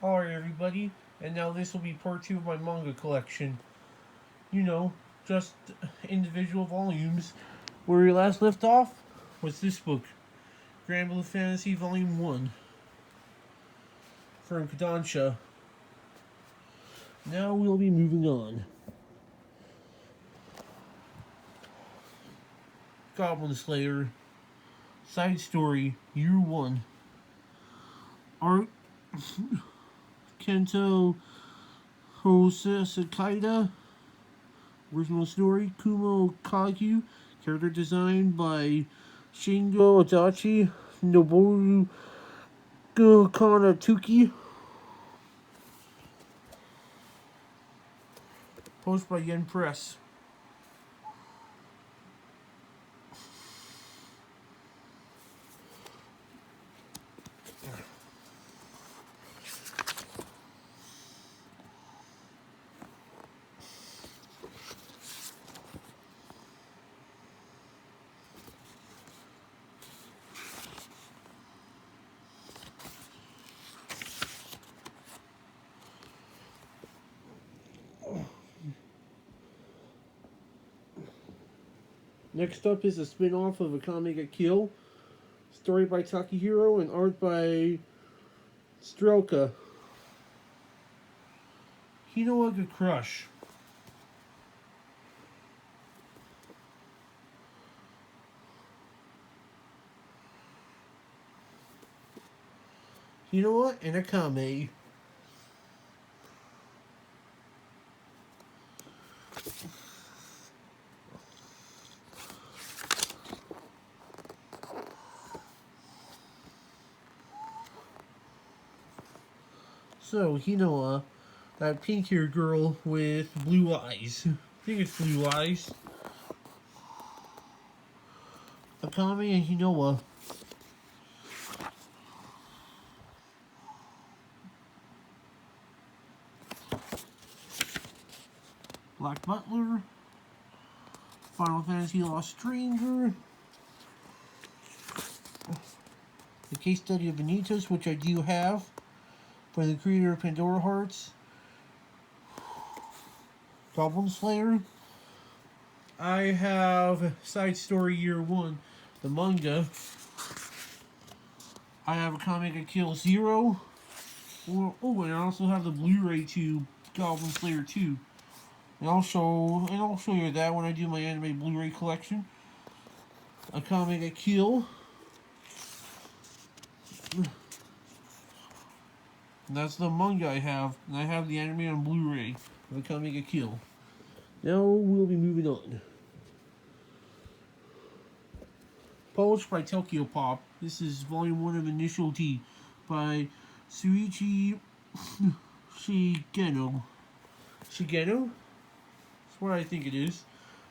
Alright everybody, and now this will be part 2 of my manga collection. You know, just individual volumes. Where we last left off was this book, Grand Blue Fantasy Volume 1 from Kodansha. Now we'll be moving on. Goblin Slayer, Side Story, Year 1. Art, Kento Sakida. Original story, Kumo Kagyu. Character design by Shingo Adachi, Noboru Kanatuki. Published by Yen Press. Next up is a spin-off of Akame ga Kill. Story by Takahiro and art by Strelka. Hinoaga Crush. Hinoa and Akame. So, Hinoa, that pink-haired girl with blue eyes. I think it's blue eyes. Akame and Hinoa. Black Butler. Final Fantasy Lost Stranger. The case study of Vanitas, which I do have. For the creator of Pandora Hearts. Goblin Slayer. I have Side Story Year 1, the manga. I have Akame ga Kill 0. And I also have the Blu-ray to Goblin Slayer 2. And I'll show you that when I do my anime Blu-ray collection. Akame ga Kill. And that's the manga I have, and I have the anime on Blu-ray of Akame ga Kill. Now we'll be moving on. Published by TokyoPop. This is Volume 1 of Initial D by Suichi Shigeno. Shigeno? That's what I think it is.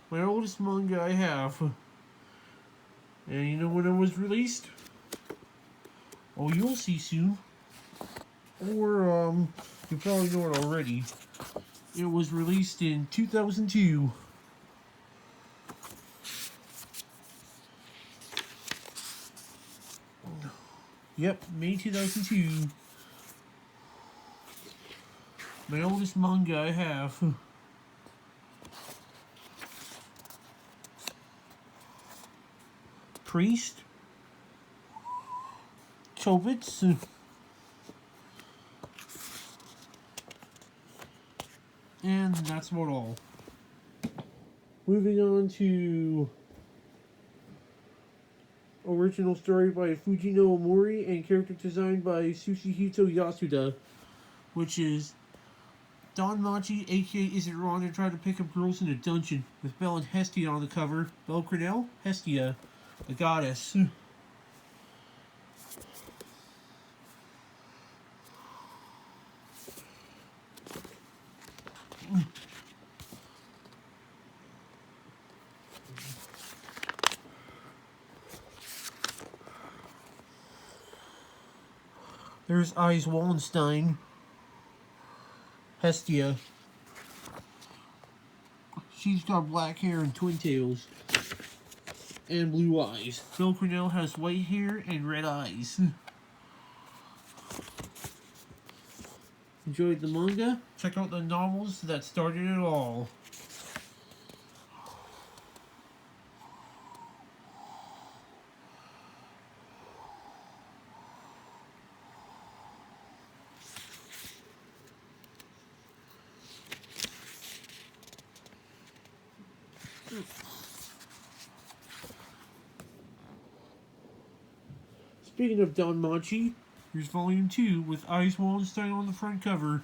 My oldest manga I have. And you know when it was released? Oh, you'll see soon. Or, you probably know it already. It was released in 2002. Yep, May 2002. My oldest manga I have. Priest. Chobits. And that's about all. Moving on to original story by Fujino Omori and character design by Sushihito Yasuda, which is Don Machi, aka Is It Wrong to Try to Pick Up Girls in a Dungeon, with Belle and Hestia on the cover. Belle Cornell, Hestia, the goddess. There's Eyes Wallenstein, Hestia. She's got black hair and twin tails. And blue eyes. Phil Cornell has white hair and red eyes. enjoyed the manga, check out the novels that started it all. Speaking of Don Machi, here's Volume 2 with Ice Wallenstein on the front cover.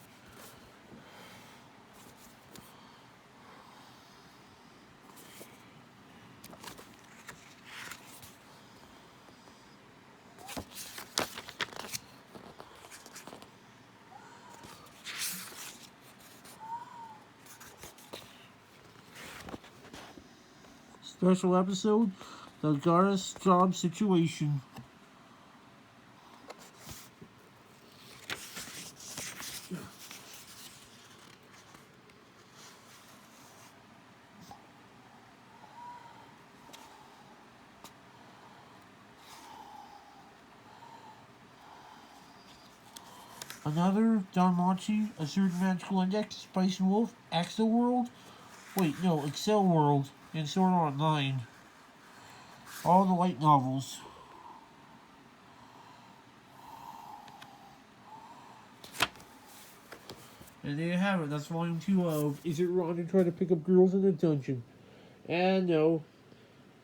Special episode, The Garda's Job Situation. Another Don Machi, A Certain Magical Index, Spice and Wolf, Axel World, Excel World, and Sword Art Online. All the light novels. And there you have it, that's Volume 2 of Is It Wrong to Try to Pick Up Girls in a Dungeon? And no.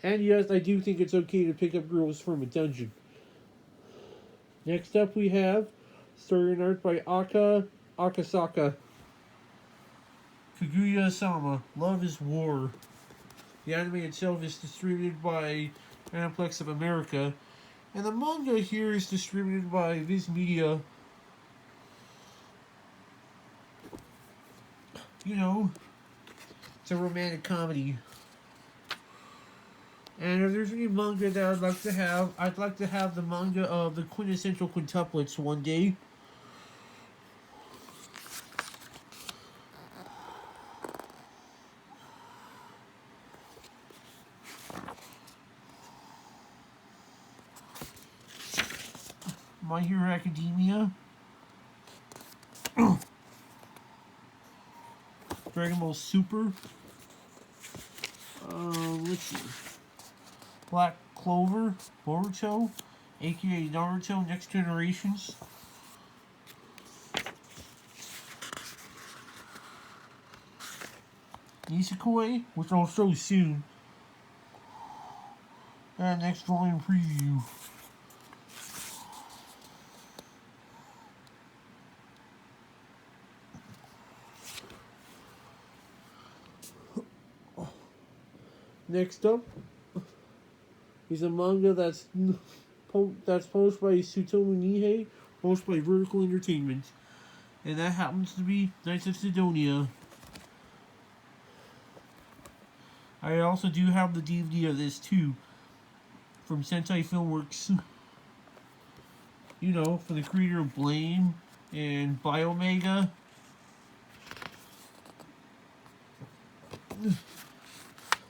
And yes, I do think it's okay to pick up girls from a dungeon. Next up we have story and art by Akasaka. Kaguya-sama, Love is War. The anime itself is distributed by Aniplex of America. And the manga here is distributed by Viz Media. You know, it's a romantic comedy. And if there's any manga that I'd like to have the manga of the quintessential quintuplets one day. My Hero Academia. Dragon Ball Super. Let's see. Black Clover, Boruto, aka Naruto Next Generations. Nisekoi, which I'll show soon. And next volume preview. Next up is a manga that's published by Tsutomu Nihei, published by Vertical Entertainment, and that happens to be Knights of Sidonia. I also do have the DVD of this too, from Sentai Filmworks. You know, from the creator of Blame and Biomega.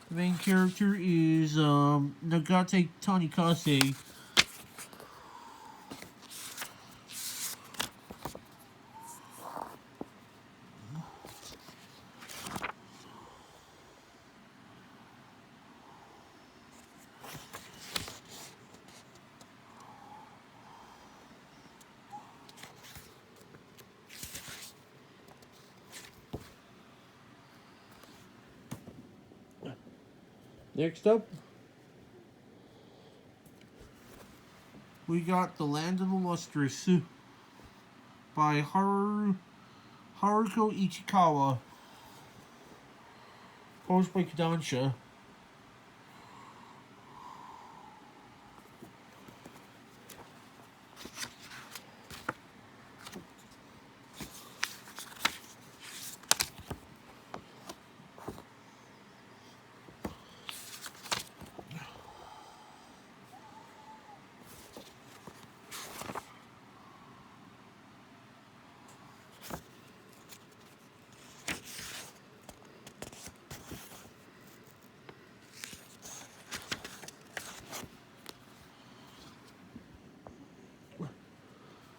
The main character is Nagate Tanikase. Next up, we got The Land of the Lustrous by Haruko Ichikawa, published by Kodansha.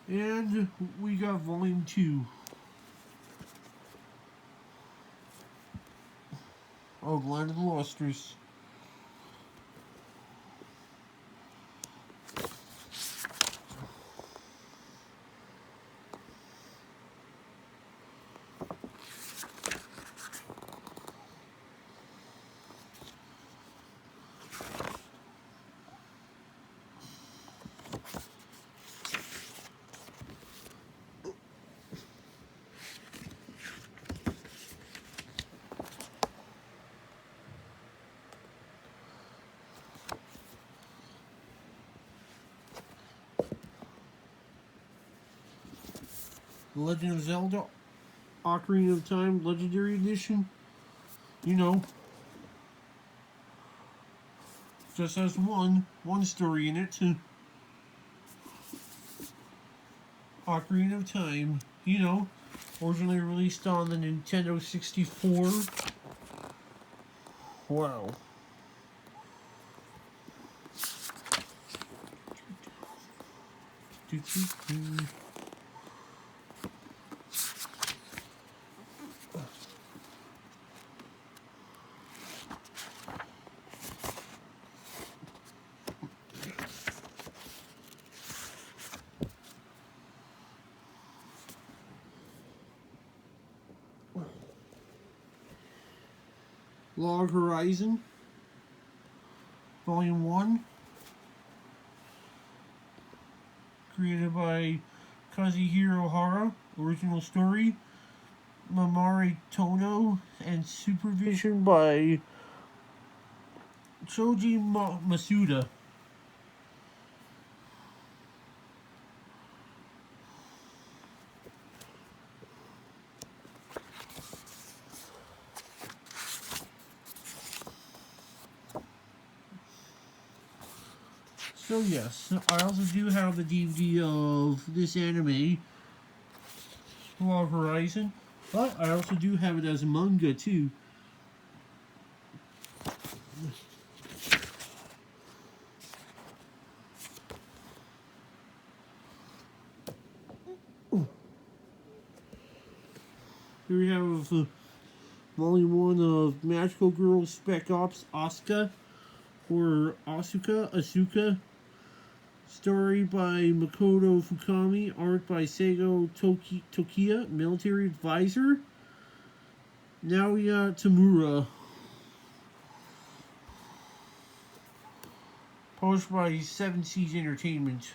And we got Volume 2. of Land of the Lustrous. The Legend of Zelda Ocarina of Time Legendary Edition. You know, just has one story in it. Ocarina of Time. You know, originally released on the Nintendo 64. Wow. Log Horizon, Volume 1, created by Kazuhiro Hara, original story, Mamare Tono, and supervision by Shoji Masuda. So yes, I also do have the DVD of this anime, Log Horizon, but I also do have it as a manga too. Here we have Volume 1 of Magical Girl Spec Ops Asuka, or Asuka. Story by Makoto Fukami, art by Seigo Tokiya, military advisor, Naoya Tamura. Published by 7 Seas Entertainment.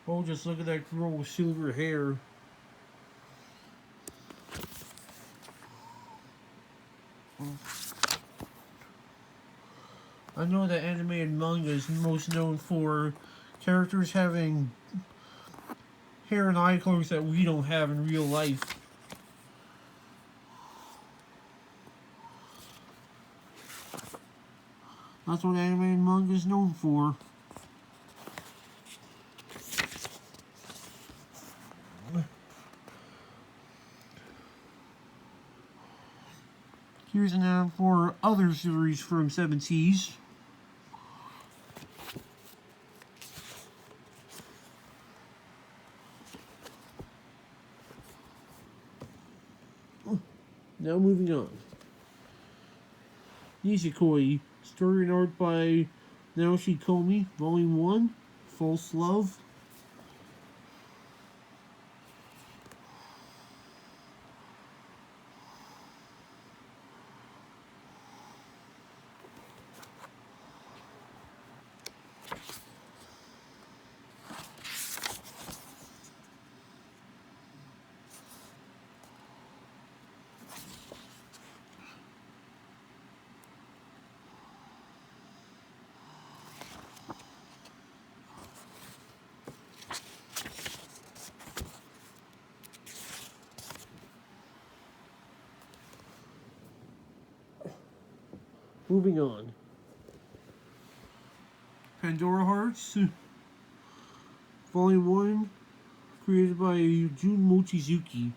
Oh, just look at that girl with silver hair. I know that anime and manga is most known for characters having hair and eye colors that we don't have in real life. That's what anime and manga is known for. Here's an ad for other series from 7 Seas. Now moving on. Nisekoi, story and art by Naoshi Komi, Volume 1, False Love. Moving on. Pandora Hearts, Volume 1, created by Jun Mochizuki,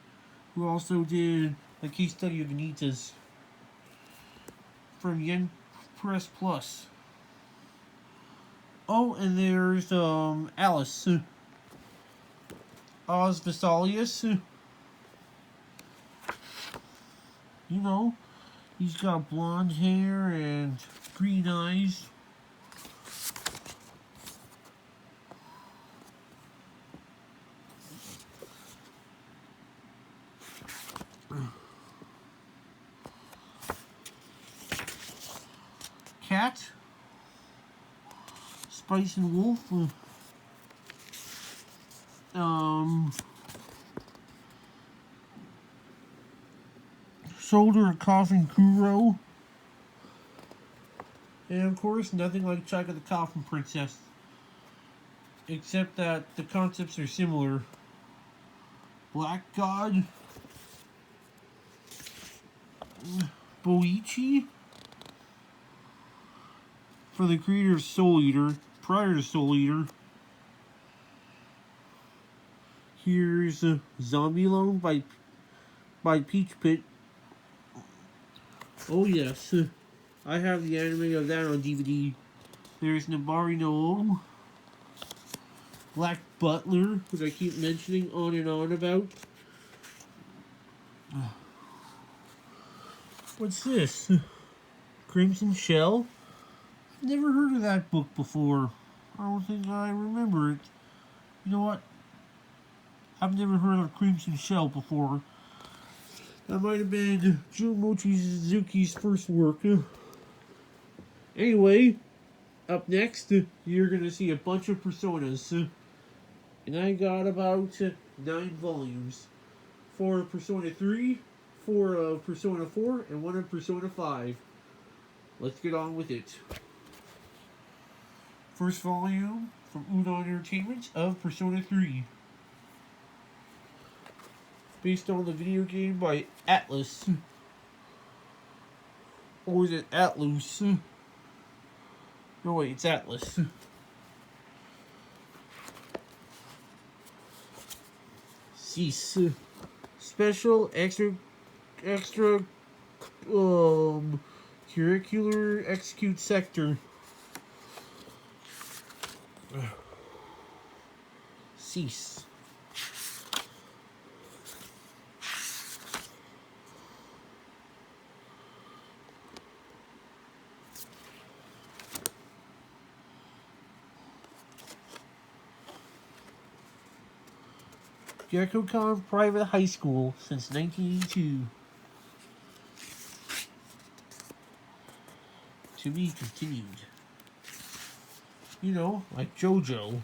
who also did a case study of Anita's from Yen Press Plus. Oh, and there's Alice, Oz Vesalius, You know, he's got blonde hair and green eyes. Cat, Spice and Wolf, Shoulder of Coffin Kuro, and of course, nothing like Chaka the Coffin Princess, except that the concepts are similar. Black God, Boichi, for the creator of Soul Eater, prior to Soul Eater. Here's Zombie Loan by Peach Pit. Oh yes, I have the anime of that on DVD. There's Nabari no O, Black Butler, which I keep mentioning on and on about. What's this? Crimson Shell? I've never heard of that book before. I don't think I remember it. You know what? I've never heard of Crimson Shell before. That might have been Jun Mochizuki's first work. Anyway, up next, you're going to see a bunch of Personas. And I got about 9 volumes. 4 of Persona 3, 4 of Persona 4, and 1 of Persona 5. Let's get on with it. First volume from Udon Entertainment of Persona 3. Based on the video game by Atlas. Or is it Atlus? No wait, it's Atlas. Cease. Special curricular execute sector. Cease. Gyakukan Private High School since 1982. To be continued. You know, like JoJo.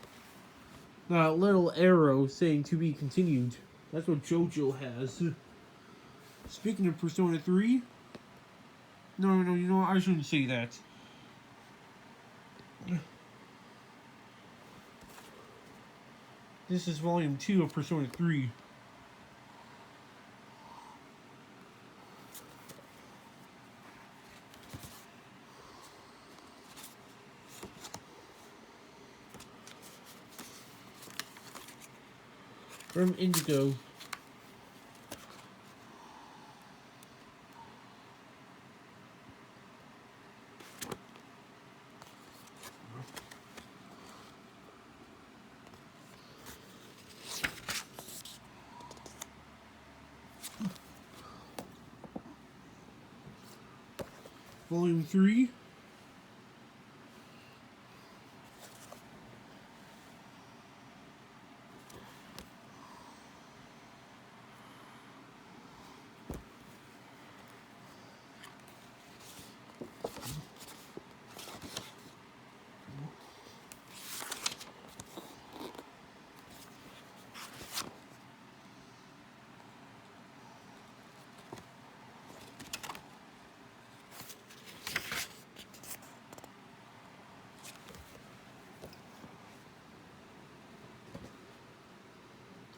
That little arrow saying to be continued. That's what JoJo has. Speaking of Persona 3. No, you know what? I shouldn't say that. This is volume 2 of Persona 3. From Indigo. Volume 3.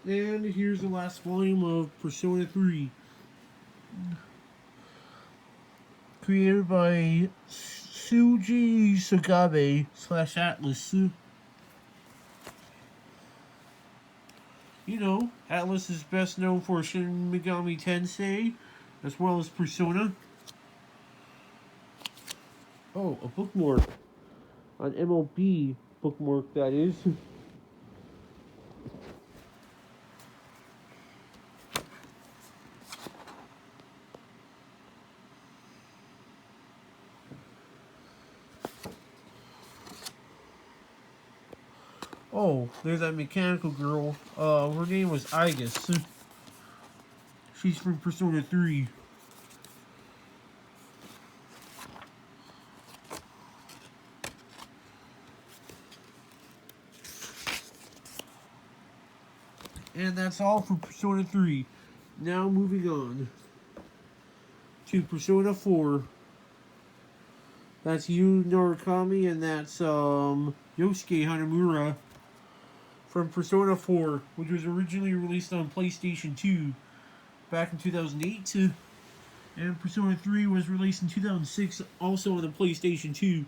And here's the last volume of Persona 3. Created by Shuji Sagabe / Atlas. You know, Atlas is best known for Shin Megami Tensei, as well as Persona. Oh, a bookmark. An MLB bookmark, that is. Oh, there's that mechanical girl. Her name was Igus. She's from Persona 3. And that's all for Persona 3. Now moving on to Persona 4. That's Yu Norakami, and that's Yosuke Hanamura from Persona 4, which was originally released on PlayStation 2 back in 2008. And Persona 3 was released in 2006, also on the PlayStation 2.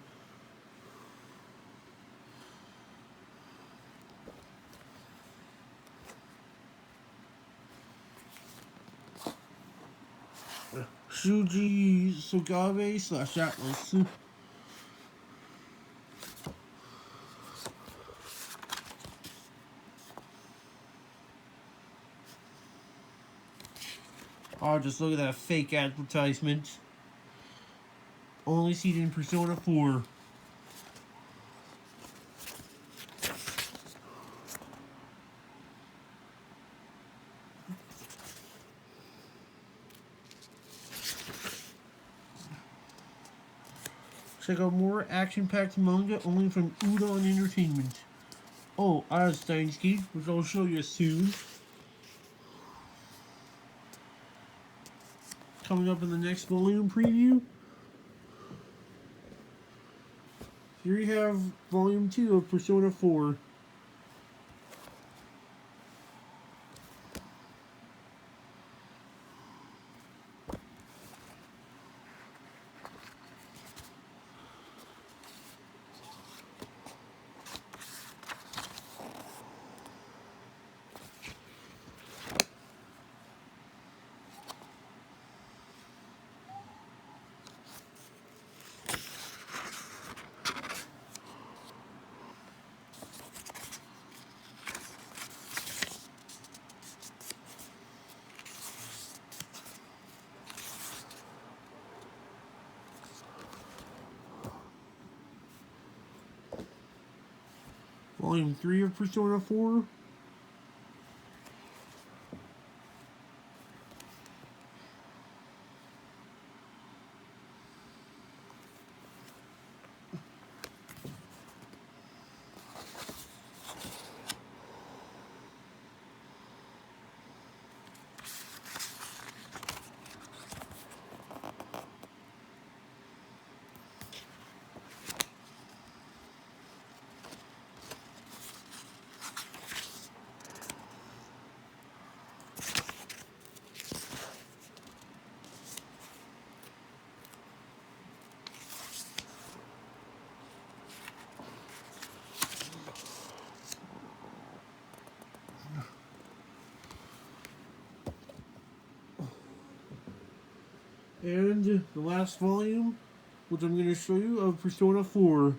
Shuji Sogave / Atlas. Oh, just look at that fake advertisement. Only seen in Persona 4. Check out more action-packed manga only from Udon Entertainment. Oh, I have Steins Gate, which I'll show you soon. Coming up in the next volume preview. Here you have Volume 2 of Persona 4. Volume 3 of Persona 4. And the last volume, which I'm going to show you, of Persona 4.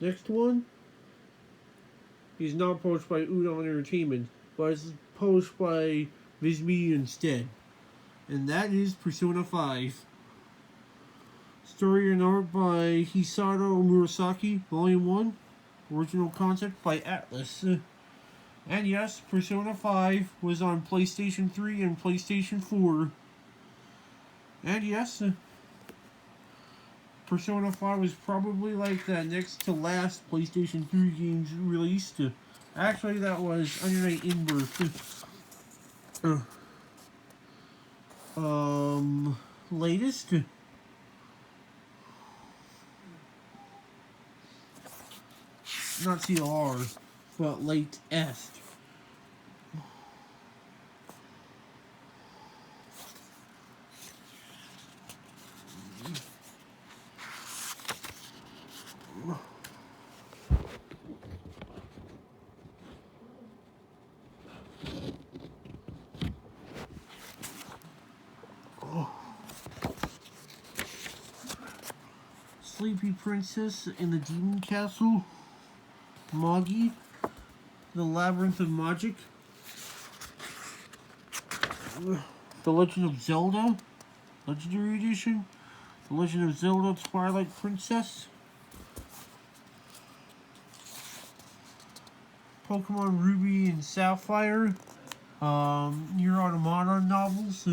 Next one is not published by Udon Entertainment, but it's published by Viz Media instead. And that is Persona 5. Story and art by Hisato Murasaki, Volume 1. Original concept by Atlas. And yes, Persona 5 was on PlayStation 3 and PlayStation 4. And yes, Persona 5 was probably like the next to last PlayStation 3 games released. Actually, that was Under Night In-Birth. Latest. not CLR, but late est. Sleepy Princess in the Demon Castle, Moggy, The Labyrinth of Magic, The Legend of Zelda, Legendary Edition, The Legend of Zelda Twilight Princess, Pokemon Ruby and Sapphire, Nier Automata novels,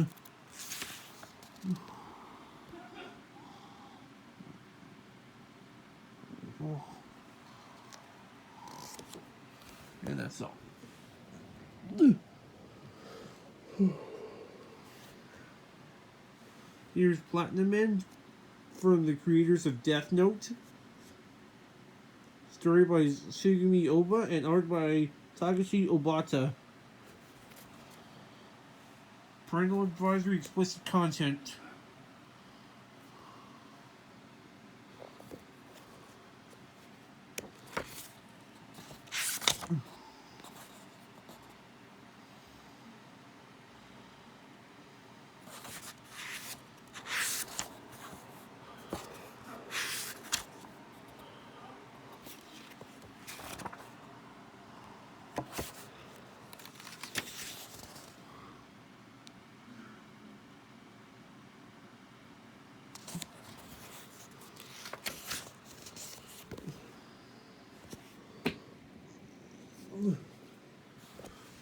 and that's all. Here's Platinum End from the creators of Death Note. Story by Shigumi Oba and art by Takashi Obata. Parental advisory, explicit content.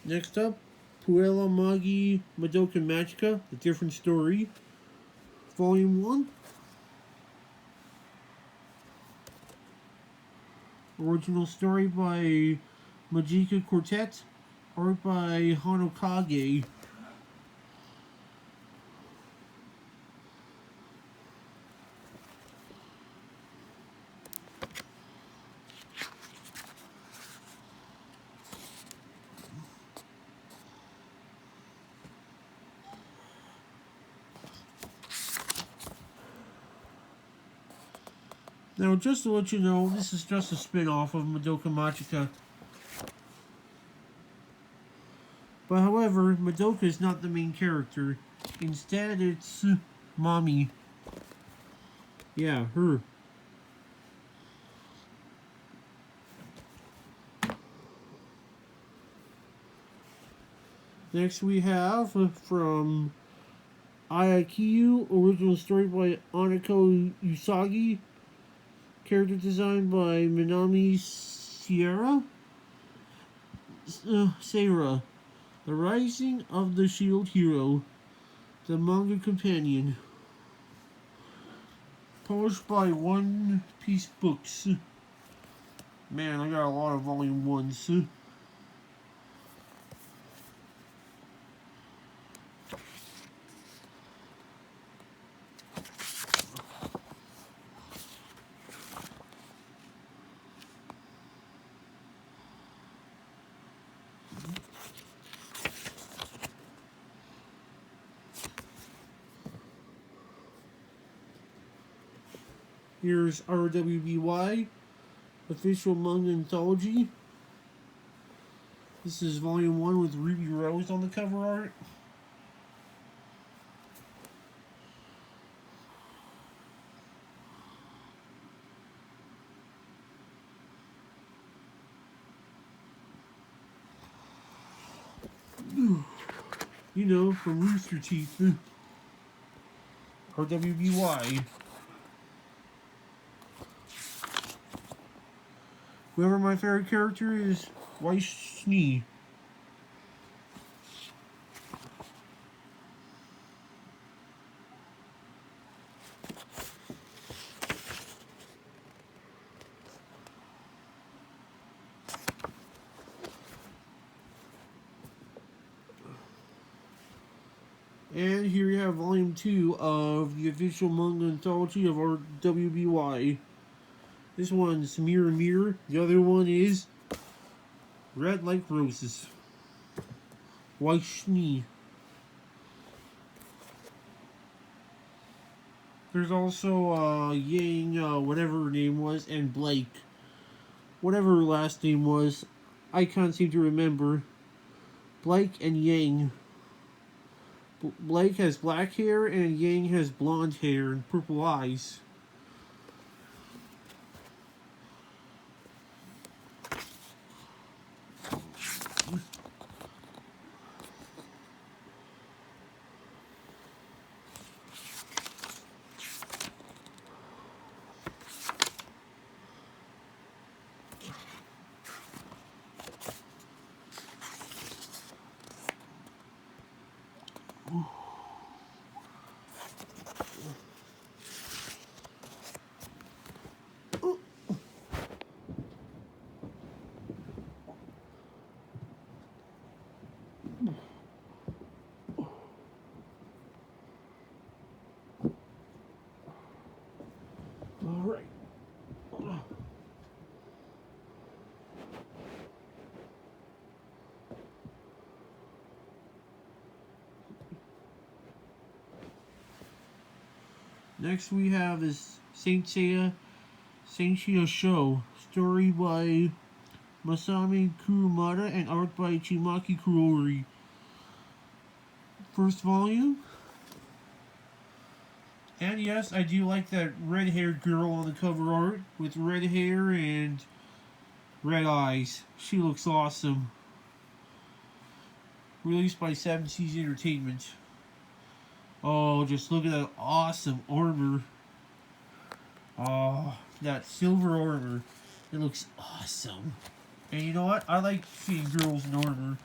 Next up, Puella Magi Madoka Magica, A Different Story, Volume 1. Original story by Majika Quartet, art by Hanokage. Now, just to let you know, this is just a spin-off of Madoka Magica. But however, Madoka is not the main character. Instead, it's Mommy. Yeah, her. Next we have from Ayakiyu, original story by Anako Usagi, character design by Minami Seira, The Rising of the Shield Hero, the manga companion, published by One Piece Books. Man, I got a lot of volume 1s. Here's RWBY, official manga anthology. This is volume 1 with Ruby Rose on the cover art. You know, from Rooster Teeth. RWBY. Whoever my favorite character is, Weiss Schnee. And here you have volume 2 of the official manga anthology of our WBY. This one's Mirror Mirror. The other one is Red Like Roses. White Schnee. There's also Yang, whatever her name was, and Blake. Whatever her last name was, I can't seem to remember. Blake and Yang. Blake has black hair and Yang has blonde hair and purple eyes. All right. Next we have is Saint Seiya Show, story by Masami Kurumada and art by Chimaki Kurori. First volume. And yes, I do like that red-haired girl on the cover art with red hair and red eyes. She looks awesome. Released by 7 Seas Entertainment. Oh, just look at that awesome armor. Oh, that silver armor. It looks awesome. And you know what? I like seeing girls in armor.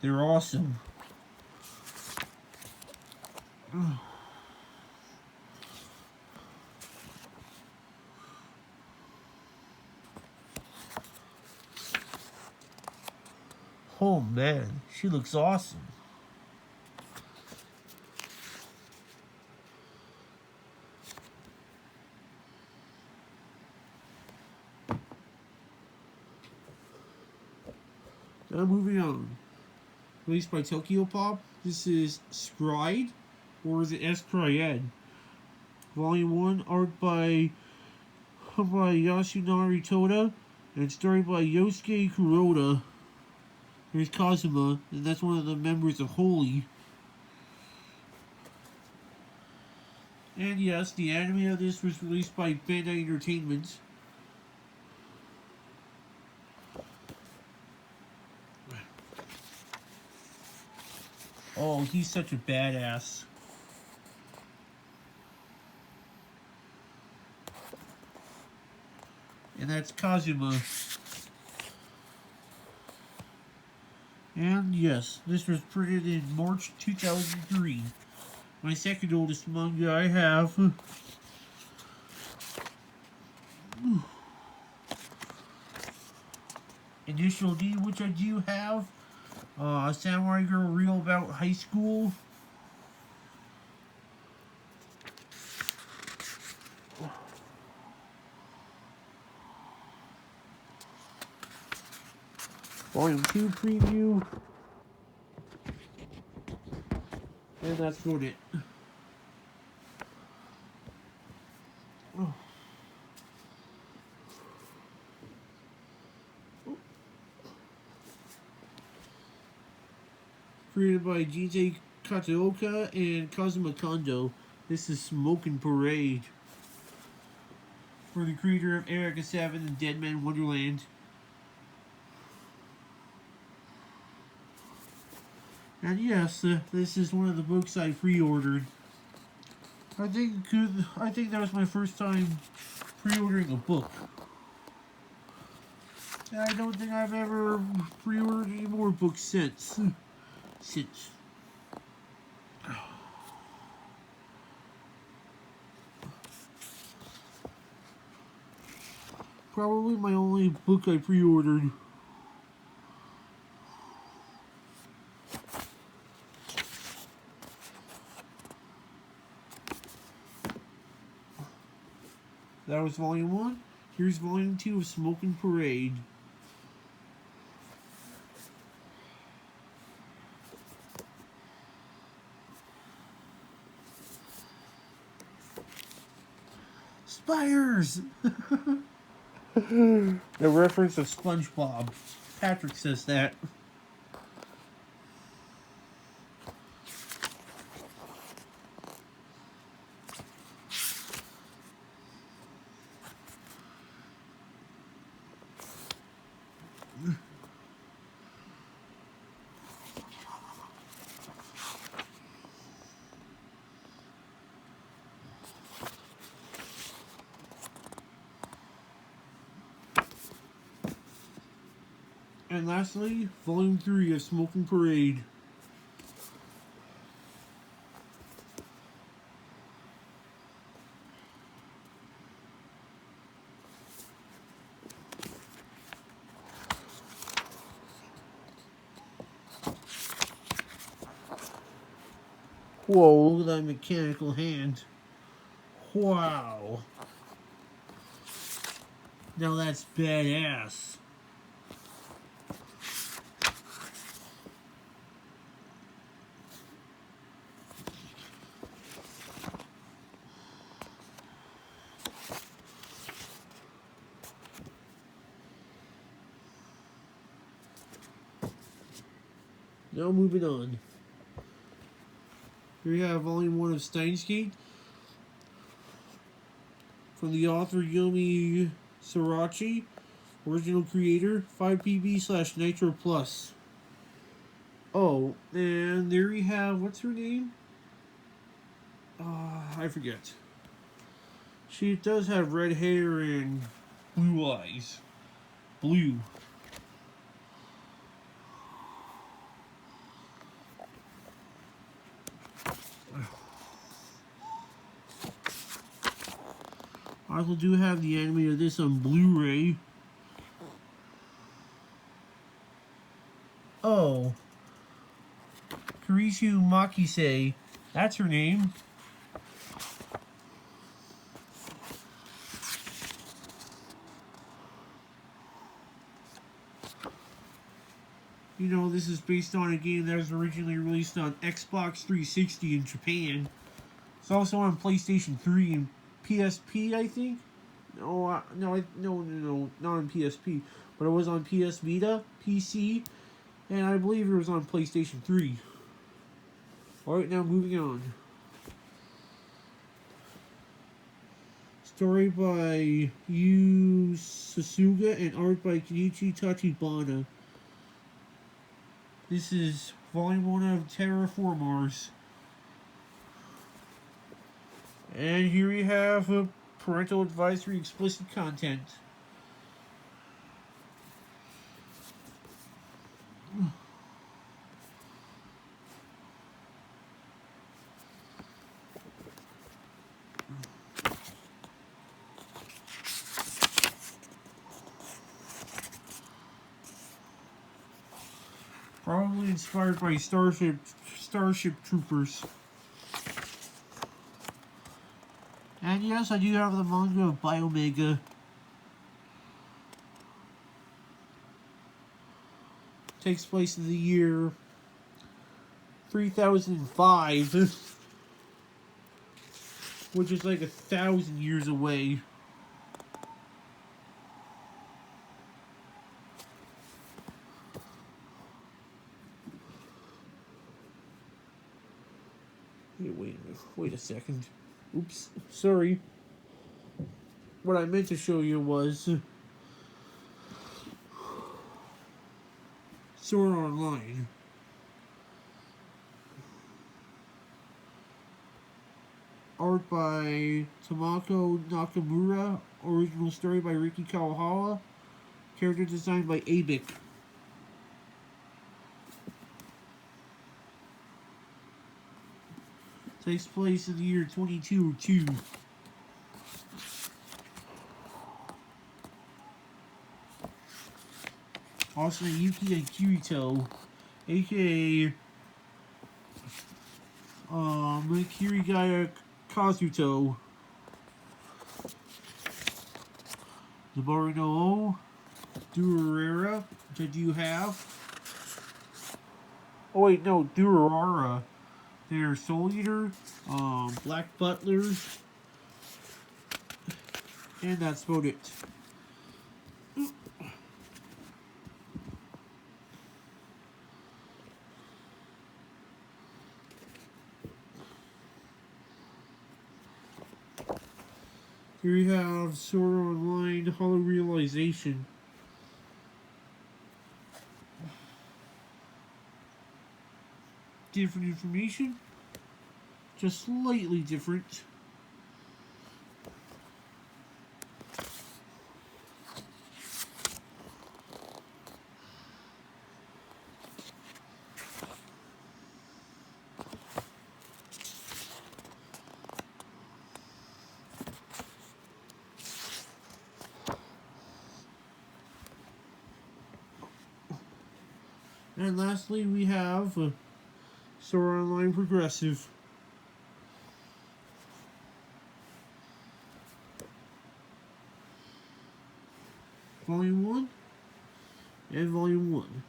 They're awesome. Oh man, she looks awesome. Now moving on. Released by TokyoPop. This is Scried, or is it Escried? Volume 1, art by Yasunari Toda, and story by Yosuke Kuroda. Here's Kazuma, and that's one of the members of Holy. And yes, the anime of this was released by Bandai Entertainment. Oh, he's such a badass. And that's Kazuma. And yes, this was printed in March 2003. My second oldest manga I have. Initial D, which I do have. Samurai Girl Real About High School. Volume 2 preview. And that's about it. Oh. Created by DJ Kataoka and Kazuma Kondo. This is Smokin' Parade. For the creator of Erica 7 and Dead Man Wonderland. And yes, this is one of the books I pre-ordered. I think that was my first time pre-ordering a book. And I don't think I've ever pre-ordered any more books since. Probably my only book I pre-ordered. That was volume 1. Here's volume 2 of Smoking Parade. Spiders! The reference of SpongeBob. Patrick says that. And lastly, volume 3 of Smoking Parade. Whoa, look at that mechanical hand. Wow. Now that's badass. Now moving on. Here we have volume 1 of Steins Gate. From the author Yomi Sorachi. Original creator 5PB/Nitro Plus. Oh, and there we have, what's her name? I forget. She does have red hair and blue eyes. Blue. I also do have the anime of this on Blu-ray. Oh. Kurisu Makise. That's her name. You know, this is based on a game that was originally released on Xbox 360 in Japan. It's also on PlayStation 3 and PSP, I think. No, no, not on PSP, but it was on PS Vita, PC, and I believe it was on PlayStation 3. Alright, now moving on. Story by Yu Sasuga and art by Kenichi Tachibana. This is volume 1 of Terraformars. And here we have a parental advisory explicit content. Probably inspired by Starship Troopers. And yes, I do have the manga of Biomega. Takes place in the year 3005, which is like 1,000 years away. Wait a second. Oops, sorry. What I meant to show you was Sword Online. Art by Tamako Nakamura. Original story by Riki Kawahawa. Character design by Abik. Takes place in the year 2202. Also Yuki and Kirito, aka Kirigaya Kazuto. the Barino, Durera, which I do have. Oh wait, no, Durara. There's Soul Eater, Black Butler, and that's about it. Here we have Sword Online Hollow Realization. Different information, just slightly different. And lastly, we have Sword Online Progressive. Volume 1 and Volume 1.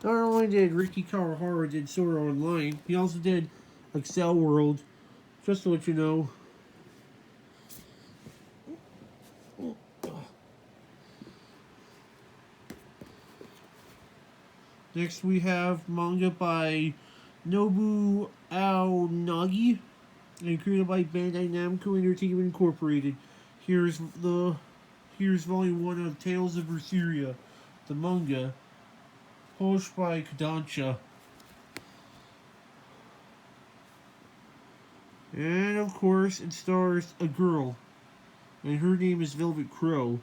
Not only did Ricky Kawahara did Sword Online, he also did Excel World, just to let you know. Next we have manga by Nobu Aonagi and created by Bandai Namco Entertainment Incorporated. Here's volume 1 of Tales of Berseria, the manga, published by Kodansha. And of course, it stars a girl, and her name is Velvet Crow.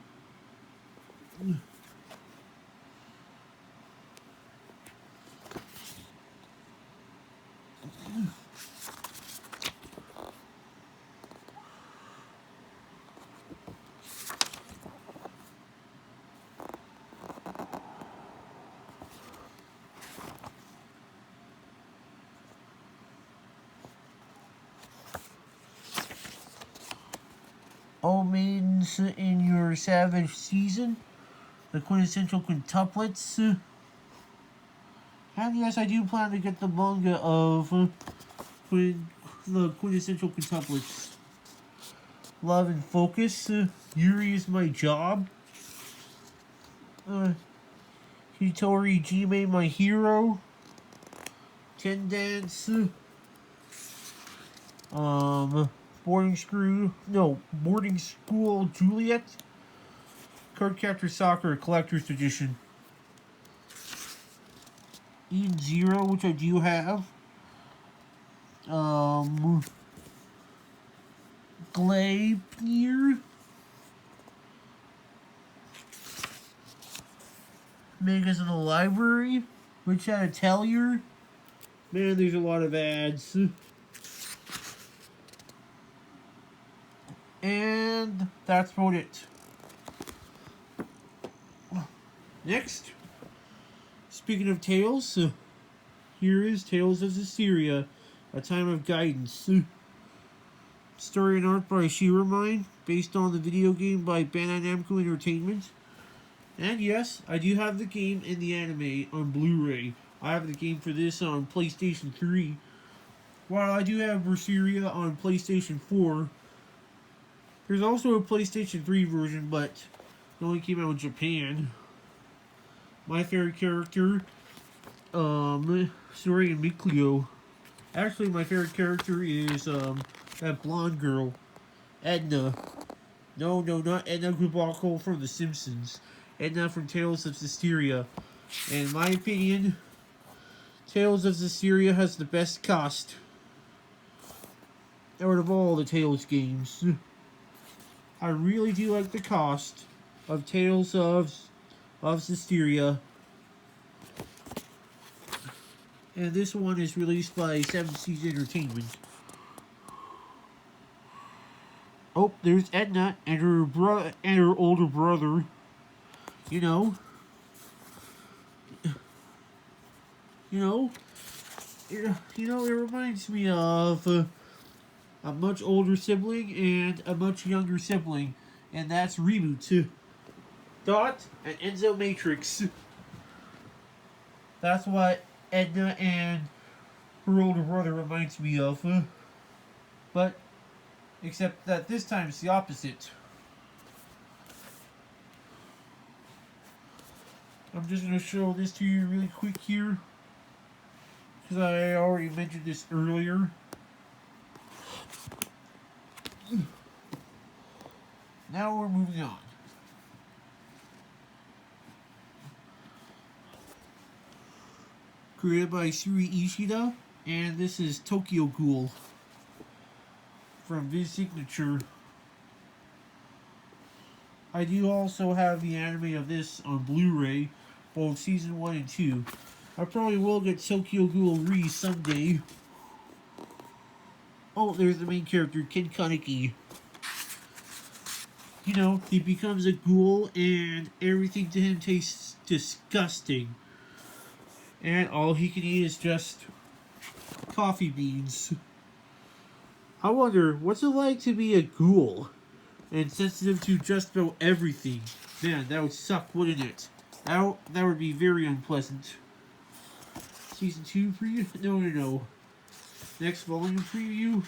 All maidens in your savage season, the quintessential quintuplets. And yes, I do plan to get the manga of the quintessential quintuplets. Love and Focus, Yuri is My Job, Hitori Jime My Hero, Ten Dance, Boarding School Juliet, Cardcaptor Soccer Collector's Edition, Eden Zero, which I do have, Gleipnir, Mangas in the Library, which had a Tellier. Man, there's a lot of ads. And that's about it. Next, speaking of tales, here is Tales of Zestiria, A Time of Guidance. Story and art by Shiromine, based on the video game by Bandai Namco Entertainment. And yes, I do have the game and the anime on Blu-ray. I have the game for this on PlayStation 3. While I do have Berseria on PlayStation 4, there's also a PlayStation 3 version, but it only came out in Japan. My favorite character, Sori and Mikleo. Actually, my favorite character is, that blonde girl, Edna. No, not Edna Krabappel from The Simpsons. Edna from Tales of Zestiria. And in my opinion, Tales of Zestiria has the best cast out of all the Tales games. I really do like the cast of Tales of Systeria. And this one is released by Seven Seas Entertainment. Oh, there's Edna and her older brother. You know, you know, it reminds me of a much older sibling and a much younger sibling, and that's Reboot. Dot and Enzo Matrix. That's what Edna and her older brother reminds me of. But except that this time it's the opposite. I'm just going to show this to you really quick here, because I already mentioned this earlier. Now we're moving on. Created by Suri Ishida, and this is Tokyo Ghoul from Viz Signature. I do also have the anime of this on Blu-ray, both season 1 and 2. I probably will get Tokyo Ghoul Re someday. Oh, there's the main character, Ken Kaneki. You know, he becomes a ghoul and everything to him tastes disgusting. And all he can eat is just coffee beans. I wonder, what's it like to be a ghoul and sensitive to just about everything? Man, that would suck, wouldn't it? That would be very unpleasant. Season 2 preview? No. Next volume preview?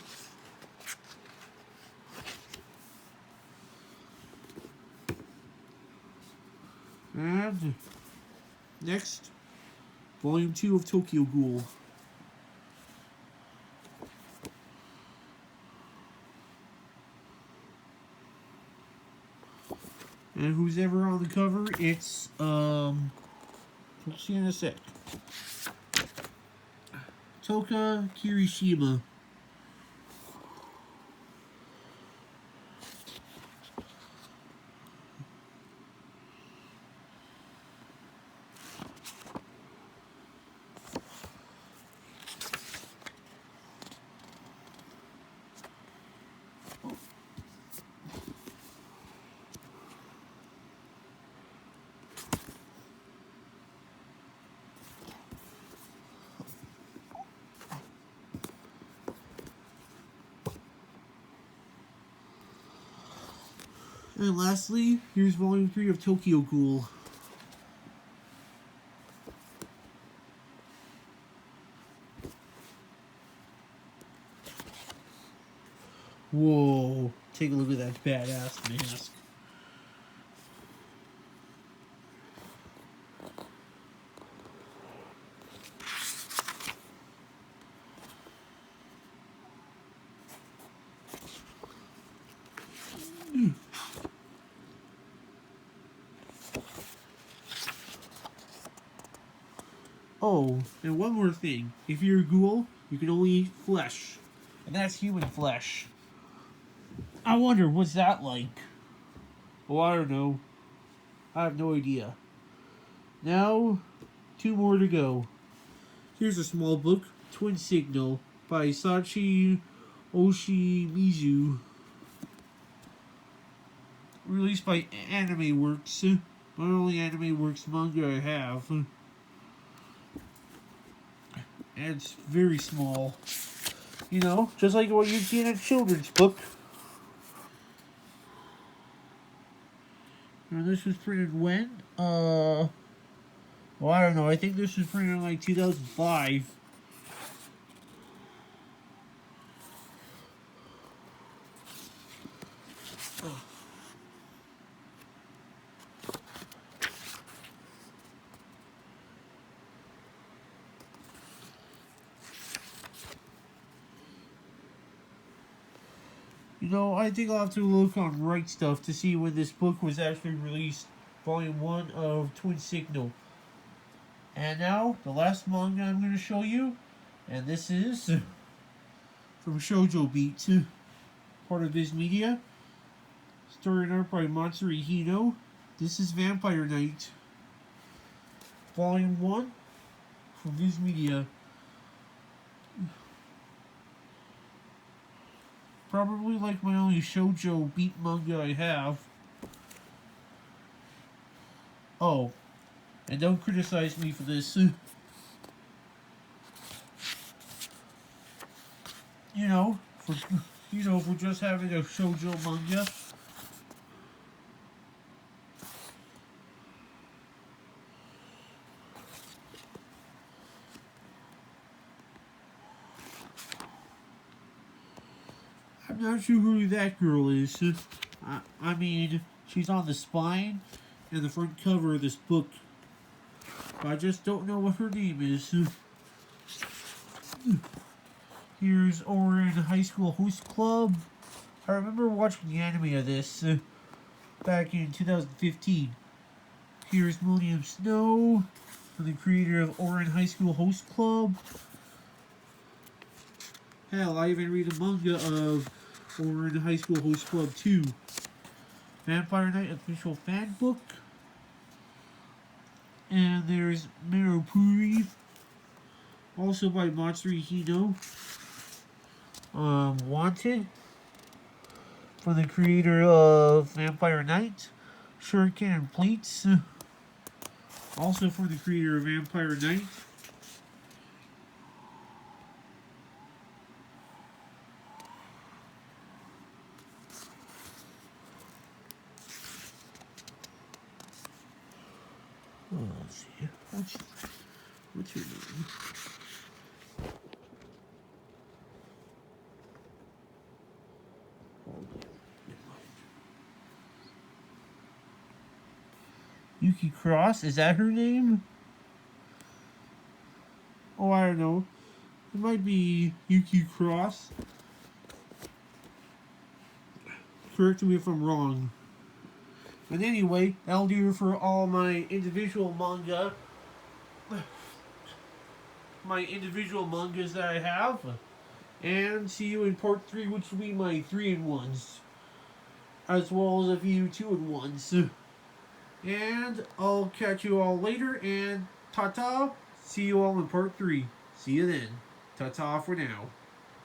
And next, volume 2 of Tokyo Ghoul. And who's ever on the cover, it's, we'll see in a sec. Toka Kirishima. And lastly, here's volume 3 of Tokyo Ghoul. Whoa, take a look at that badass mask. Oh, and one more thing. If you're a ghoul, you can only eat flesh. And that's human flesh. I wonder, what's that like? Oh, I don't know. I have no idea. Now, 2 more to go. Here's a small book, Twin Signal, by Sachi Oshimizu. Released by Anime Works. Not only Anime Works manga I have. And it's very small. You know, just like what you'd see in a children's book. Now this was printed when? Well, I don't know. I think this was printed in like 2005. You know, I think I'll have to look on Right Stuff to see when this book was actually released. Volume 1 of Twin Signal. And now, the last manga I'm going to show you. And this is from Shoujo Beat, part of Viz Media. Story and art by Matsuri Hino. This is Vampire Knight, Volume 1 from Viz Media. Probably like my only shoujo beat manga I have. Oh, and don't criticize me for this. For just having a shoujo manga. I'm not sure who that girl is. I mean, she's on the spine and the front cover of this book. But I just don't know what her name is. Here's Orin High School Host Club. I remember watching the anime of this back in 2015. Here's William Snow, the creator of Orin High School Host Club. Hell, I even read a manga of Orin High School Host Club 2. Vampire Knight official fan book. And there's Meropuri, also by Matsuri Hino. Wanted, from the creator of Vampire Knight. Shuriken and Plates, also from the creator of Vampire Knight. Oh, let's see. What's your name? Yuki Cross, is that her name? Oh, I don't know. It might be Yuki Cross. Correct me if I'm wrong. But anyway, that'll do for all my individual manga. My individual mangas that I have. And see you in part 3, which will be my 3-in-1s. As well as a few 2-in-1s. And I'll catch you all later, and ta-ta. See you all in part 3. See you then. Ta-ta for now.